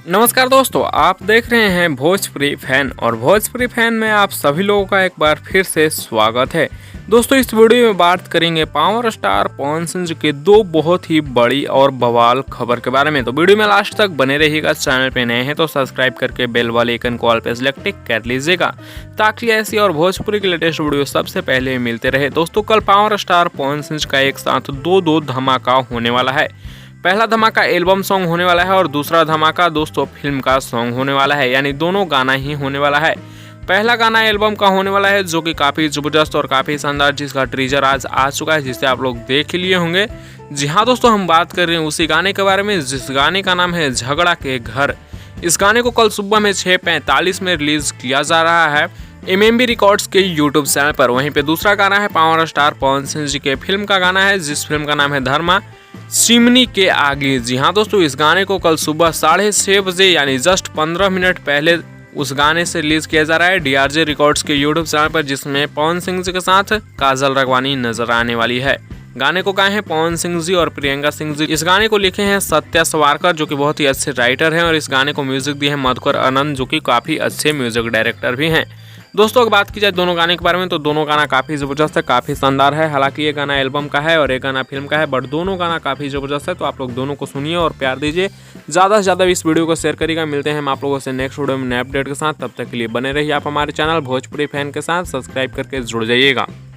नमस्कार दोस्तों, आप देख रहे हैं भोजपुरी फैन और भोजपुरी फैन में आप सभी लोगों का एक बार फिर से स्वागत है। दोस्तों, इस वीडियो में बात करेंगे पावर स्टार पवन सिंह जी के दो बहुत ही बड़ी और बवाल खबर के बारे में। तो वीडियो में लास्ट तक बने रहिएगा। चैनल पे नए हैं तो सब्सक्राइब करके बेल वाले आइकन को ऑल पे सेलेक्ट कर लीजिएगा ताकि ऐसी और भोजपुरी की लेटेस्ट वीडियो सबसे पहले मिलते रहे। दोस्तों, कल पावर स्टार पवन सिंह का एक साथ दो धमाका होने वाला है। पहला धमाका एल्बम सॉन्ग होने वाला है और दूसरा धमाका दोस्तों फिल्म का सॉन्ग होने वाला है, यानी दोनों गाना ही होने वाला है। पहला गाना एल्बम का होने वाला है जो कि काफ़ी ज़बरदस्त और काफ़ी शानदार, जिसका टीजर आज आ चुका है, जिसे आप लोग देख लिए होंगे। जी हाँ दोस्तों, हम बात कर रहे हैं उसी गाने के बारे में जिस गाने का नाम है झगड़ा के घर। इस गाने को कल सुबह में 6:45 में रिलीज़ किया जा रहा है MMB रिकॉर्ड्स के यूट्यूब चैनल पर। वहीं पे दूसरा गाना है पावर स्टार पवन सिंह जी के फिल्म का गाना है, जिस फिल्म का नाम है धर्मा चिमनी के आगे। जी हाँ दोस्तों, इस गाने को कल सुबह 6:30 बजे यानी जस्ट 15 मिनट पहले उस गाने से रिलीज किया जा रहा है DRJ रिकॉर्ड्स के यूट्यूब चैनल पर, जिसमें पवन सिंह जी के साथ काजल राघवानी नजर आने वाली है। गाने को गाए हैं पवन सिंह जी और प्रियंका सिंह जी। इस गाने को लिखे हैं सत्या सवारकर, जो कि बहुत ही अच्छे राइटर हैं, और इस गाने को म्यूजिक दिए हैं मधुकर आनंद, जो कि काफ़ी अच्छे म्यूजिक डायरेक्टर भी हैं। दोस्तों, अगर बात की जाए दोनों गाने के बारे में तो दोनों गाना काफ़ी ज़बरदस्त है, काफ़ी शानदार है। हालांकि ये गाना एल्बम का है और ये गाना फिल्म का है, बट दोनों गाना काफ़ी ज़बरदस्त है। तो आप लोग दोनों को सुनिए और प्यार दीजिए, ज़्यादा से ज़्यादा इस वीडियो को शेयर करिएगा। मिलते हैं हम आप लोगों से नेक्स्ट वीडियो में नए अपडेट के साथ। तब तक के लिए बने रहिए आप हमारे चैनल भोजपुरी फैन के साथ, सब्सक्राइब करके जुड़ जाइएगा।